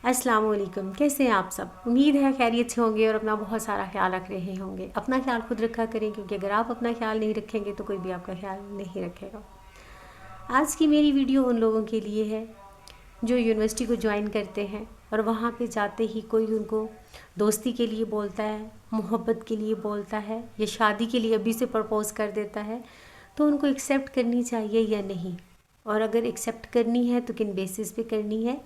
अस्सलाम वालेकुम। कैसे हैं आप सब? उम्मीद है खैरियत से होंगे और अपना बहुत सारा ख्याल रख रहे होंगे। अपना ख्याल खुद रखा करें, क्योंकि अगर आप अपना ख्याल नहीं रखेंगे तो कोई भी आपका ख्याल नहीं रखेगा। आज की मेरी वीडियो उन लोगों के लिए है जो यूनिवर्सिटी को ज्वाइन करते हैं और वहाँ पे जाते ही कोई उनको दोस्ती के लिए बोलता है, मोहब्बत के लिए बोलता है या शादी के लिए अभी से प्रपोज़ कर देता है, तो उनको एक्सेप्ट करनी चाहिए या नहीं, और अगर एक्सेप्ट करनी है तो किन बेसिस पे करनी है।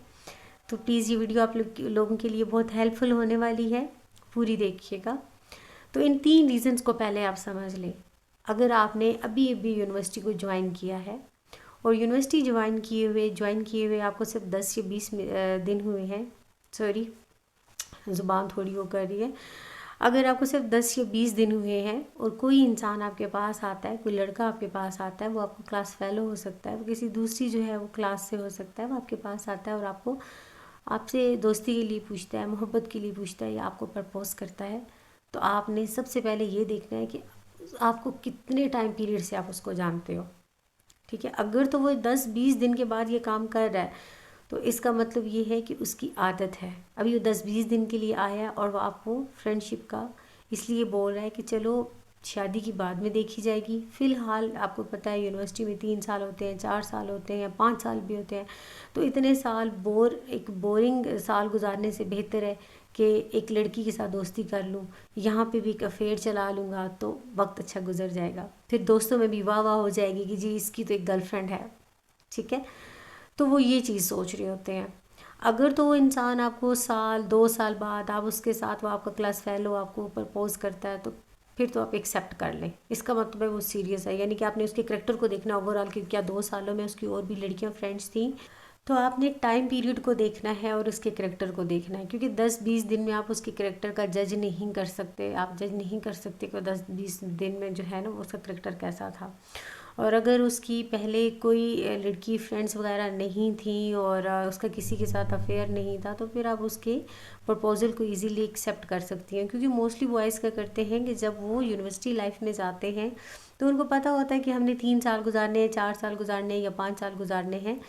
तो प्लीज़ ये वीडियो आप लोगों के लिए बहुत हेल्पफुल होने वाली है, पूरी देखिएगा। तो इन 3 रीज़न्स को पहले आप समझ लें। अगर आपने अभी अभी यूनिवर्सिटी को ज्वाइन किया है और यूनिवर्सिटी ज्वाइन किए हुए आपको सिर्फ 10 या 20 दिन हुए हैं, सॉरी ज़ुबान थोड़ी वो कर रही है। अगर आपको सिर्फ 10 या 20 दिन हुए हैं और कोई इंसान आपके पास आता है, कोई लड़का आपके पास आता है, वो आपको क्लास फेलो हो सकता है, वो किसी दूसरी जो है वो क्लास से हो सकता है, वो आपके पास आता है और आपसे दोस्ती के लिए पूछता है, मोहब्बत के लिए पूछता है या आपको प्रपोज़ करता है, तो आपने सबसे पहले ये देखना है कि आपको कितने टाइम पीरियड से आप उसको जानते हो। ठीक है, अगर तो वो 10-20 दिन के बाद ये काम कर रहा है तो इसका मतलब ये है कि उसकी आदत है। अभी वो 10-20 दिन के लिए आया और वो आपको फ्रेंडशिप का इसलिए बोल रहा है कि चलो शादी की बाद में देखी जाएगी। फ़िलहाल आपको पता है यूनिवर्सिटी में 3 साल होते हैं, 4 साल होते हैं, 5 साल भी होते हैं। तो इतने साल एक बोरिंग साल गुजारने से बेहतर है कि एक लड़की के साथ दोस्ती कर लूँ, यहाँ पे भी एक अफेयर चला लूँगा तो वक्त अच्छा गुजर जाएगा। फिर दोस्तों में भी वाह वाह हो जाएगी कि जी इसकी तो एक गर्लफ्रेंड है। ठीक है, तो वो ये चीज़ सोच रहे होते हैं। अगर तो वो इंसान आपको साल 2 साल बाद आप उसके साथ, वो आपका क्लास फेलो आपको प्रपोज करता है, तो फिर तो आप एक्सेप्ट कर लें। इसका मतलब है वो सीरियस है, यानी कि आपने उसके करेक्टर को देखना ओवरऑल कि क्या 2 सालों में उसकी और भी लड़कियां फ्रेंड्स थी। तो आपने टाइम पीरियड को देखना है और उसके करेक्टर को देखना है, क्योंकि 10-20 दिन में आप उसके करेक्टर का जज नहीं कर सकते। आप जज नहीं कर सकते कि 10-20 दिन में जो है ना उसका करेक्टर कैसा था। और अगर उसकी पहले कोई लड़की फ्रेंड्स वगैरह नहीं थी और उसका किसी के साथ अफेयर नहीं था, तो फिर आप उसके प्रपोज़ल को इजीली एक्सेप्ट कर सकती हैं। क्योंकि मोस्टली बॉयज़ क्या करते हैं कि जब वो यूनिवर्सिटी लाइफ में जाते हैं तो उनको पता होता है कि हमने 3 साल गुजारने हैं, 4 साल गुजारने हैं या 5 साल गुजारने हैं,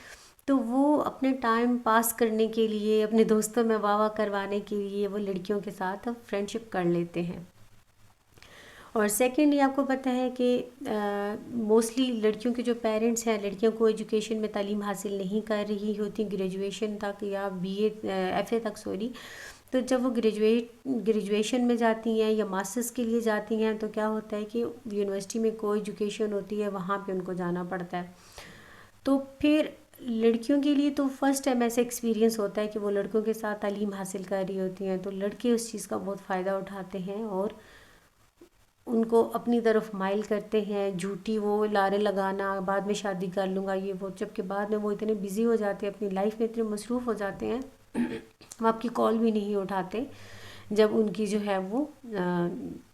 तो वो अपने टाइम पास करने के लिए, अपने दोस्तों में वाह वाह करवाने के लिए वो लड़कियों के साथ फ्रेंडशिप कर लेते हैं। और सेकेंडली आपको पता है कि मोस्टली लड़कियों के जो पेरेंट्स हैं लड़कियों को एजुकेशन में तालीम हासिल नहीं कर रही होती ग्रेजुएशन तक या बीए एफए तक, सॉरी। तो जब वो ग्रेजुएशन में जाती हैं या मास्टर्स के लिए जाती हैं तो क्या होता है कि यूनिवर्सिटी में कोई एजुकेशन होती है, वहाँ पे उनको जाना पड़ता है। तो फिर लड़कियों के लिए तो फर्स्ट टाइम ऐसा एक्सपीरियंस होता है कि वो लड़कों के साथ तालीम हासिल कर रही होती हैं, तो लड़के उस चीज़ का बहुत फ़ायदा उठाते हैं और उनको अपनी तरफ माइल करते हैं। झूठी वो लारे लगाना, बाद में शादी कर लूँगा ये वो, जबकि बाद में वो इतने बिज़ी हो जाते हैं, अपनी लाइफ में इतने मसरूफ़ हो जाते हैं वो आपकी कॉल भी नहीं उठाते जब उनकी जो है वो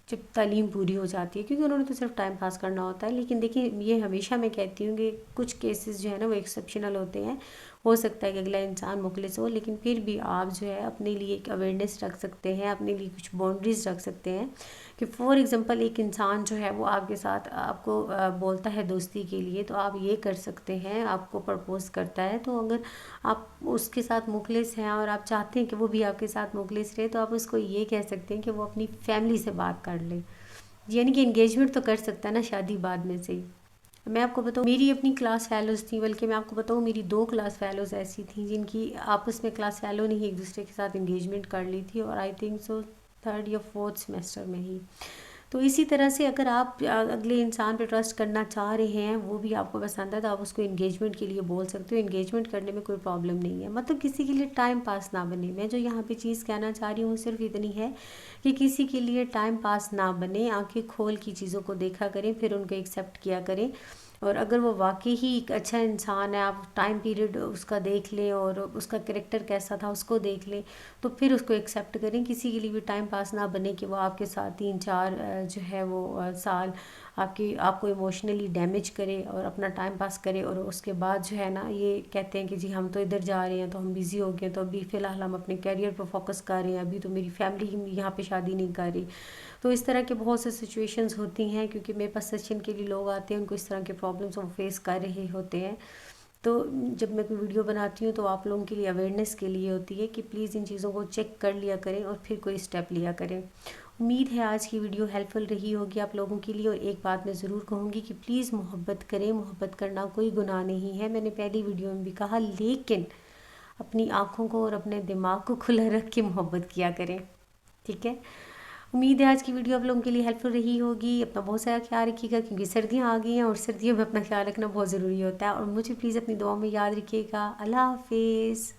जब तालीम पूरी हो जाती है, क्योंकि उन्होंने तो सिर्फ टाइम पास करना होता है। लेकिन देखिए, ये हमेशा मैं कहती हूँ कि कुछ केसेस जो है ना वो एक्सेप्शनल होते हैं। हो सकता है कि अगला इंसान मुखलिस हो, लेकिन फिर भी आप जो है अपने लिए एक अवेयरनेस रख सकते हैं, अपने लिए कुछ बाउंड्रीज रख सकते हैं कि फॉर एग्ज़ाम्पल एक इंसान जो है वो आपके साथ आपको बोलता है दोस्ती के लिए, तो आप ये कर सकते हैं, आपको प्रपोज़ करता है, तो अगर आप उसके साथ मुखलिस हैं और आप चाहते हैं कि वो भी आपके साथ मुखलिस रहे, तो आप उसको ये कह सकते हैं कि वो अपनी फैमिली से बात कर ले। यानी कि इंगेजमेंट तो कर सकता है ना शादी बाद में से ही। मैं आपको बताऊँ, मेरी अपनी क्लास फेलोज़ थी, बल्कि मैं आपको बताऊँ मेरी 2 क्लास फेलोज़ ऐसी थी जिनकी आपस में क्लास फेलो ने ही एक दूसरे के साथ इंगेजमेंट कर ली थी, और आई थिंक सो 3rd या 4th सेमेस्टर में ही। तो इसी तरह से अगर आप अगले इंसान पे ट्रस्ट करना चाह रहे हैं, वो भी आपको पसंद है, तो आप उसको इंगेजमेंट के लिए बोल सकते हो। इंगेजमेंट करने में कोई प्रॉब्लम नहीं है, मतलब किसी के लिए टाइम पास ना बने। मैं जो यहाँ पे चीज़ कहना चाह रही हूँ सिर्फ इतनी है कि किसी के लिए टाइम पास ना बने, आंखें खोल की चीज़ों को देखा करें, फिर उनको एक्सेप्ट किया करें। और अगर वो वाकई ही एक अच्छा इंसान है, आप टाइम पीरियड उसका देख लें और उसका करेक्टर कैसा था उसको देख लें, तो फिर उसको एक्सेप्ट करें। किसी के लिए भी टाइम पास ना बने कि वो आपके साथ 3-4 जो है वो साल आपको इमोशनली डैमेज करे और अपना टाइम पास करे, और उसके बाद जो है ना ये कहते हैं कि जी हम तो इधर जा रहे हैं, तो हम बिज़ी हो गए, तो अभी फ़िलहाल हम अपने करियर पर फोकस कर रहे हैं, अभी तो मेरी फैमिली ही यहाँ पे शादी नहीं कर रही। तो इस तरह के बहुत से सिचुएशंस होती हैं, क्योंकि मेरे पास सेशन के लिए लोग आते हैं, उनको इस तरह के प्रॉब्लम्स वो फेस कर रहे होते हैं। تو جب میں کوئی ویڈیو بناتی ہوں تو آپ لوگوں کے لیے اویئرنیس کے لیے ہوتی ہے کہ پلیز ان چیزوں کو چیک کر لیا کریں اور پھر کوئی اسٹیپ لیا کریں۔ امید ہے آج کی ویڈیو ہیلپ فل رہی ہوگی آپ لوگوں کے لیے، اور ایک بات میں ضرور کہوں گی کہ پلیز محبت کریں، محبت کرنا کوئی گناہ نہیں ہے، میں نے پہلی ویڈیو میں بھی کہا، لیکن اپنی آنکھوں کو اور اپنے دماغ کو کھلا رکھ کے محبت کیا کریں، ٹھیک ہے؟ امید ہے آج کی ویڈیو آپ لوگوں کے لیے ہیلپ فل رہی ہوگی۔ اپنا بہت سارا خیال رکھیے گا کیونکہ سردیاں آ گئی ہیں اور سردیوں میں اپنا خیال رکھنا بہت ضروری ہوتا ہے، اور مجھے پلیز اپنی دعاؤں میں یاد رکھیے گا۔ اللہ حافظ۔